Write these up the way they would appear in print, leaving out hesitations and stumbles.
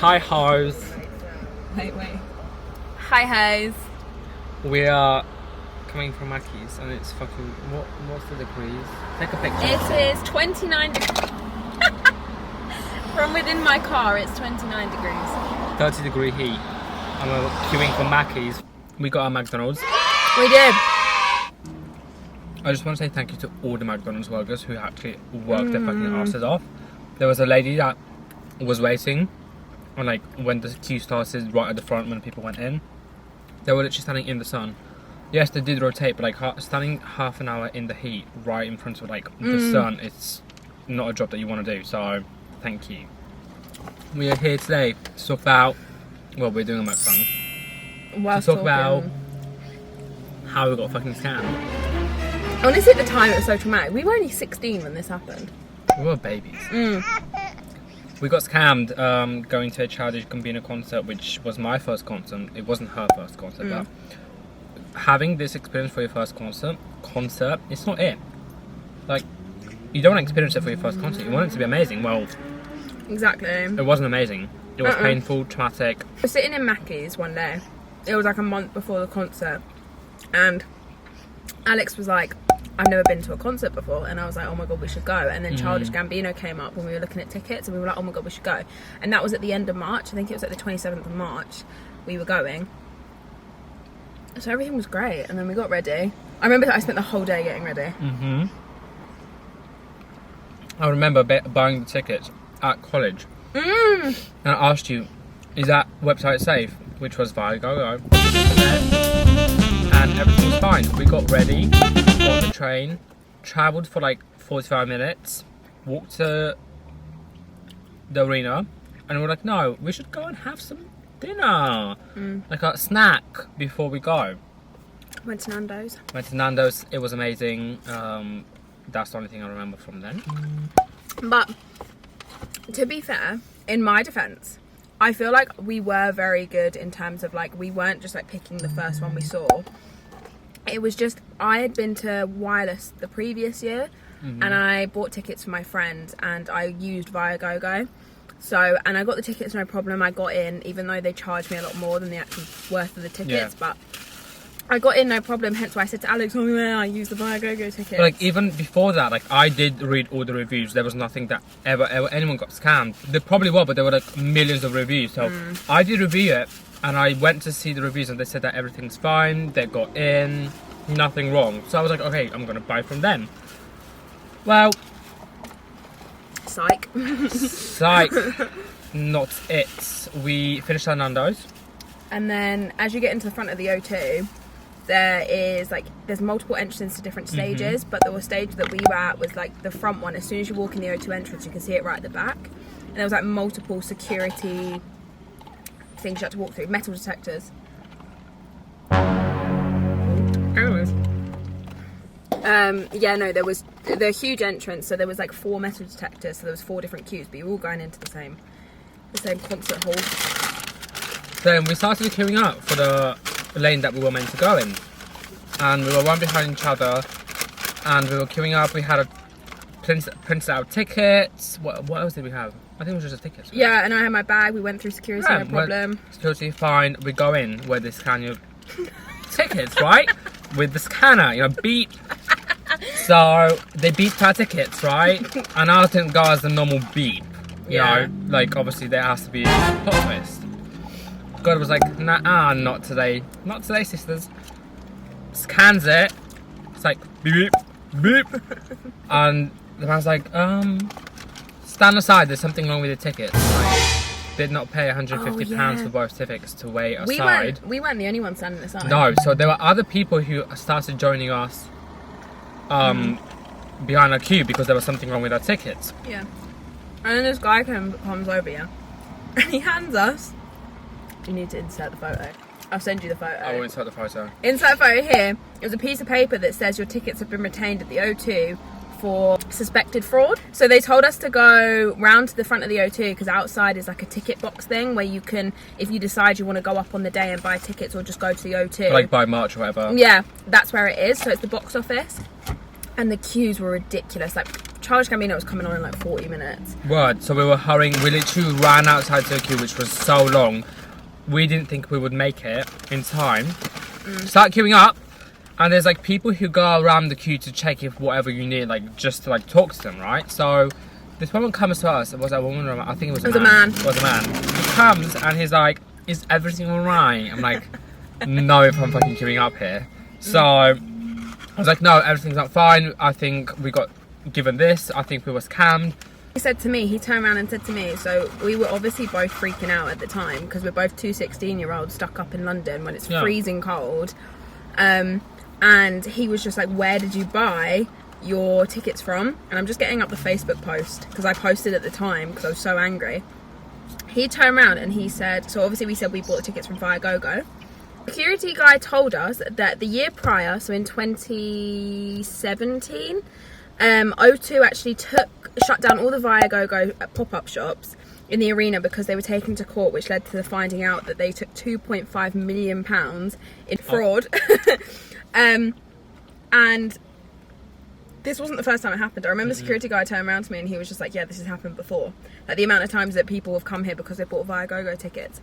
Hi hoes. Wait. Hi hoes. We are coming from Maccies and it's fucking what's the degrees? Take a picture. It is 29 degrees. From within my car it's 29 degrees. 30-degree heat. And we're queuing for Maccies. We got our McDonald's. We did. I just want to say thank you to all the McDonald's workers who actually worked their fucking asses off. There was a lady that was waiting, and like when the queue started right at the front when people went in, they were literally standing in the sun. Yes, they did rotate, but like standing half an hour in the heat right in front of like the sun, it's not a job that you want to do. So thank you. We are here today to talk about, well, we're doing a mukbang. To talk about how we got fucking scammed. Honestly, at the time it was so traumatic. We were only 16 when this happened. We were babies. We got scammed going to a Childish Gambino concert, which was my first concert. It wasn't her first concert, but having this experience for your first concert, it's not it. Like, you don't want to experience it for your first concert. You want it to be amazing. Well, exactly. It wasn't amazing. It was painful, traumatic. We were sitting in Maccies one day. It was like a month before the concert, and Alex was like, I've never been to a concert before, and I was like, oh my god, we should go. And then Childish Gambino came up when we were looking at tickets, and we were like, oh my god, we should go. And that was at the end of March. I think it was like the 27th of March we were going. So everything was great, and then we got ready. I remember that I spent the whole day getting ready. I remember buying the tickets at college, and I asked you, is that website safe? Which was Viagogo. And everything was fine. We got ready, got on the train, travelled for like 45 minutes, walked to the arena, and we were like, no, we should go and have some dinner. Like a snack before we go. Went to Nando's. It was amazing. That's the only thing I remember from then. But to be fair, in my defence, I feel like we were very good in terms of like, we weren't just like picking the first one we saw. It was just, I had been to Wireless the previous year, and I bought tickets for my friend, and I used Viagogo. So, and I got the tickets no problem. I got in, even though they charged me a lot more than the actual worth of the tickets, but I got in no problem. Hence why I said to Alex, oh yeah, I used the Viagogo ticket. Like even before that, like I did read all the reviews. There was nothing that ever anyone got scammed. There probably were, but there were like millions of reviews. So I did review it, and I went to see the reviews, and they said that everything's fine. They got in, nothing wrong. So I was like, okay, I'm gonna buy from them. Well, psych. Not it. We finished our Nando's, and then as you get into the front of the O2, there's multiple entrances to different stages, but the stage that we were at was like the front one. As soon as you walk in the O2 entrance, you can see it right at the back, and there was like multiple security things you had to walk through, metal detectors. anyways. Yeah, no, there was the huge entrance, so there was like 4 metal detectors, so there was 4 different queues, but you were all going into the same concert hall. Then we started queuing up for the lane that we were meant to go in, and we were one behind each other, and we were queuing up. We had a printed out tickets. What else did we have? I think it was just tickets. Right? Yeah, and I had my bag. We went through security, no problem. Security fine. We go in where they scan your tickets, right? With the scanner, you know, beep. So they beeped our tickets, right? And ours didn't go as the normal beep. You know, like obviously there has to be a plot twist. God was like, nah, not today. Not today, sisters. Scans it. It's like, beep, beep. And the man's like, stand aside, there's something wrong with your tickets. Like, did not pay £150 for both tickets to wait aside. We weren't the only ones standing aside. No, so there were other people who started joining us behind our queue because there was something wrong with our tickets. Yeah. And then this guy comes over here and he hands us. You need to insert the photo. I'll send you the photo. I will insert the photo. Insert the photo here. It was a piece of paper that says your tickets have been retained at the O2 for suspected fraud. So they told us to go round to the front of the O2 because outside is like a ticket box thing where you can, if you decide you want to go up on the day and buy tickets, or just go to the O2. Like by March or whatever. Yeah, that's where it is. So it's the box office. And the queues were ridiculous. Like Childish Gambino was coming on in like 40 minutes. Word. So we were hurrying. We literally ran outside the queue, which was so long. We didn't think we would make it in time. Start queuing up, and there's like people who go around the queue to check if whatever you need, like just to like talk to them, right? So this woman comes to us. Was that a woman or a man? I think it was a man. It was a man. He comes and he's like, "Is everything alright?" I'm like, "No, if I'm fucking queuing up here." So I was like, "No, everything's not fine. I think we got given this. I think we were scammed." He turned around and said to me, so we were obviously both freaking out at the time because we're both two 16-year-olds stuck up in London when it's freezing cold. And he was just like, "Where did you buy your tickets from?" And I'm just getting up the Facebook post because I posted at the time because I was so angry. He turned around and he said, so obviously we said we bought the tickets from Viagogo. The security guy told us that the year prior, so in 2017, O2 actually shut down all the Viagogo pop-up shops in the arena because they were taken to court, which led to the finding out that they took £2.5 million in fraud. And this wasn't the first time it happened. I remember the security guy turned around to me and he was just like, "Yeah, this has happened before." Like the amount of times that people have come here because they bought Viagogo tickets.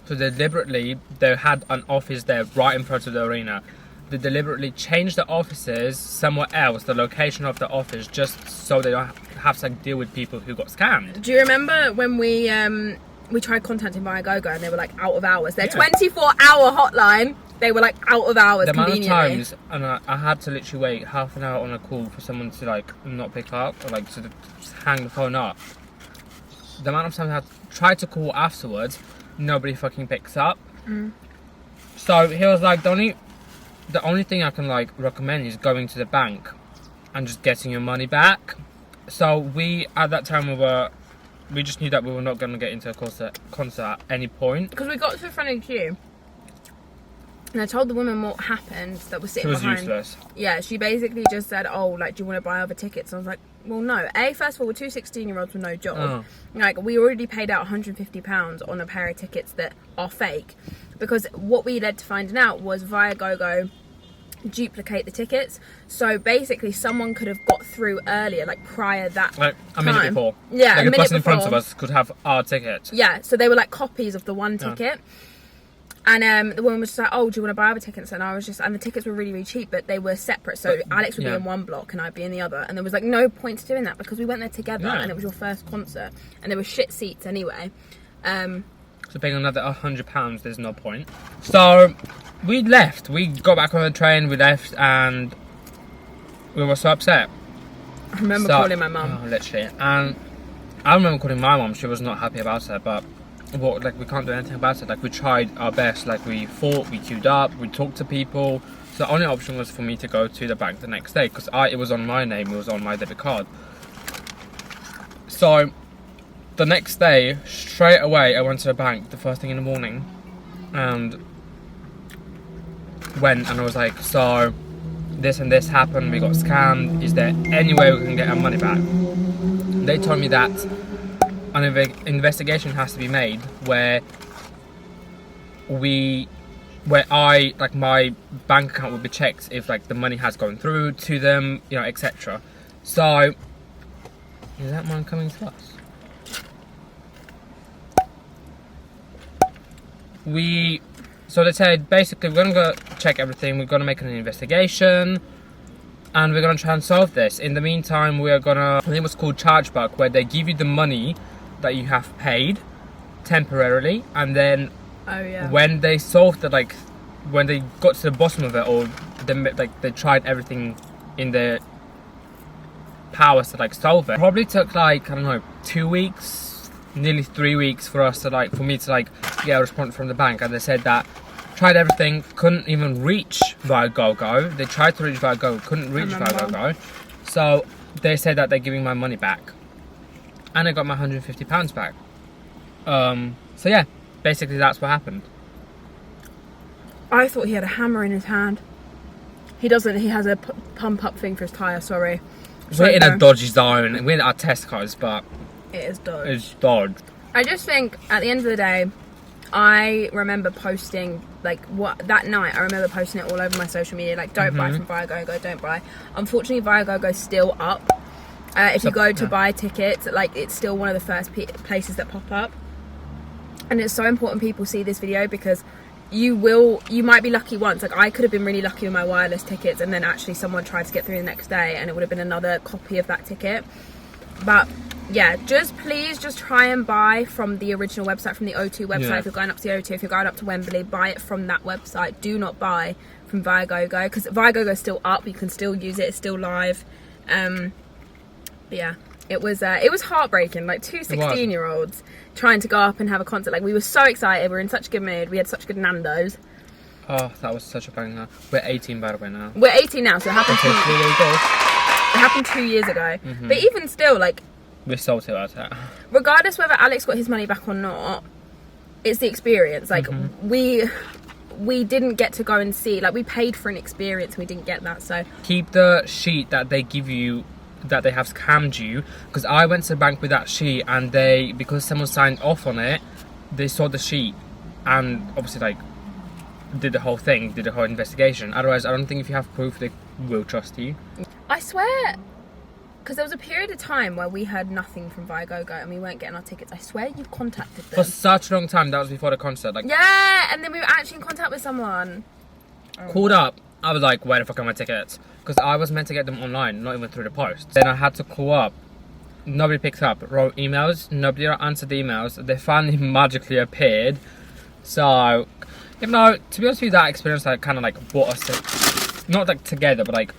So deliberately, they had an office there right in front of the arena. They deliberately changed the offices somewhere else, the location of the office, just so they don't have to like, deal with people who got scammed. Do you remember when we tried contacting Viagogo and they were like out of hours? Their 24-hour hotline, they were like out of hours. The amount of times, and I had to literally wait half an hour on a call for someone to like not pick up or like to just hang the phone up. The amount of times I had tried to call afterwards, nobody fucking picks up. So he was like, the only thing I can like recommend is going to the bank and just getting your money back. So we, at that time, we just knew that we were not going to get into a concert at any point. Because we got to the front of the queue and I told the woman what happened that was sitting behind. She was useless. Yeah, she basically just said, "Oh, like, do you want to buy other tickets?" And I was like, well, no. First of all, we're two 16-year-olds with no job. Like, we already paid out £150 on a pair of tickets that are fake. Because what we led to finding out was Viagogo duplicate the tickets. So basically, someone could have got through earlier, like prior that like a minute before. Yeah, like a person in front of us could have our ticket. Yeah, so they were like copies of the one ticket. And the woman was just like, "Oh, do you want to buy other tickets?" And I was just, and the tickets were really, really cheap, but they were separate. So Alex would be in one block and I'd be in the other. And there was like no point to doing that because we went there together and it was your first concert. And there were shit seats anyway. So paying another £100, there's no point. So we left. We got back on the train, we left, and we were so upset. I remember calling my mum. Oh, literally. And I remember calling my mum. She was not happy about it, but like we can't do anything about it. Like we tried our best. Like we fought, we queued up, we talked to people. So the only option was for me to go to the bank the next day because it was on my name, it was on my debit card. So the next day, straight away, I went to the bank the first thing in the morning and went and I was like, "So this and this happened, we got scammed, is there any way we can get our money back?" They told me that an investigation has to be made where my bank account will be checked if like the money has gone through to them, you know, etc. So is that man coming to us? So they said basically we're gonna go check everything, we're gonna make an investigation and we're gonna try and solve this. In the meantime, we are gonna, I think it was called chargeback, where they give you the money that you have paid temporarily, and then when they solved it, like when they got to the bottom of it, or they tried everything in their powers to like solve it, probably took like, I don't know, 2 weeks, nearly 3 weeks for me to like get a response from the bank. And they said that tried everything, couldn't even reach Viagogo. They tried to reach Viagogo, couldn't reach Viagogo. So they said that they're giving my money back. And I got my £150 back. So yeah, basically that's what happened. I thought he had a hammer in his hand. He doesn't, he has a pump up thing for his tyre, sorry. We're in a dodgy zone. We're in our Tesco's, but it is dodge. It's dodge. I just think at the end of the day, I remember posting that night. I remember posting it all over my social media, like don't buy from Viagogo, don't buy. Unfortunately, Viagogo's still up. If you go to buy tickets, like, it's still one of the first places that pop up. And it's so important people see this video, because you might be lucky once. Like, I could have been really lucky with my wireless tickets, and then actually someone tried to get through the next day and it would have been another copy of that ticket. But yeah, please just try and buy from the original website, from the O2 website. Yeah. If you're going up to the O2, if you're going up to Wembley, buy it from that website. Do not buy from Viagogo, because Viagogo is still up. You can still use it. It's still live. But yeah, it was heartbreaking. Like, two 16-year-olds trying to go up and have a concert. Like, we were so excited. We were in such a good mood. We had such good Nando's. Oh, that was such a banger. We're 18 by the way now. We're 18 now, so it happened. It happened 2 years ago. But even still, like, we're salty about that. Regardless whether Alex got his money back or not, it's the experience. Like, we didn't get to go and see. Like, we paid for an experience, we didn't get that. So keep the sheet that they give you, that they have scammed you, because I went to the bank with that sheet, and because someone signed off on it, they saw the sheet and obviously, like, did the whole thing, did the whole investigation. Otherwise, I don't think if you have proof, they will trust you. I swear, because there was a period of time where we heard nothing from Viagogo and we weren't getting our tickets. I swear you contacted them. For such a long time. That was before the concert. Like, yeah, and then we were actually in contact with someone. Called up. I was like, where the fuck are my tickets? Because I was meant to get them online, not even through the post. Then I had to call up. Nobody picked up. Wrote emails. Nobody answered the emails. They finally magically appeared. So, you know, to be honest with you, that experience, like, kind of like brought us not like together, but like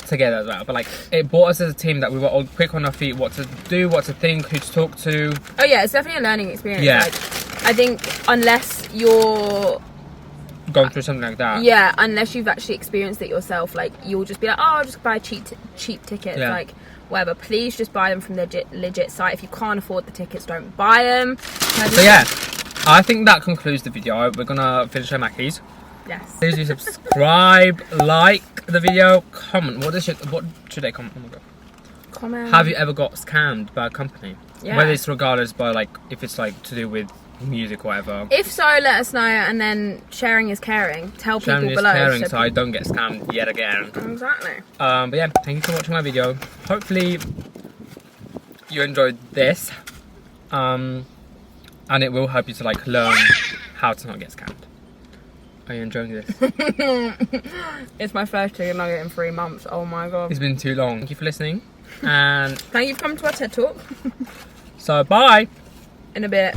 together as well. But like, it brought us as a team, that we were all quick on our feet, what to do, what to think, who to talk to. Oh yeah, it's definitely a learning experience. Yeah. Like, I think unless you're going through something like that. Yeah, unless you've actually experienced it yourself, like, you'll just be like, oh, I'll just buy cheap tickets, like, whatever. Please just buy them from the legit site. If you can't afford the tickets, don't buy them. So yeah, I think that concludes the video. We're gonna finish our maccies. Yes. Please do subscribe, like the video, comment. What should they comment? Oh my god. Comment. Have you ever got scammed by a company? Yeah. Whether it's regardless by, like, if it's like to do with music or whatever. If so, let us know, and then sharing is caring. Tell people Sharing is below. caring, so I don't get scammed yet again. Exactly. But yeah, thank you for watching my video. Hopefully you enjoyed this. And it will help you to, like, learn how to not get scammed. Are you enjoying this? It's my first chicken nugget in 3 months. Oh my god. It's been too long. Thank you for listening. And thank you for coming to our TED Talk. so bye. In a bit.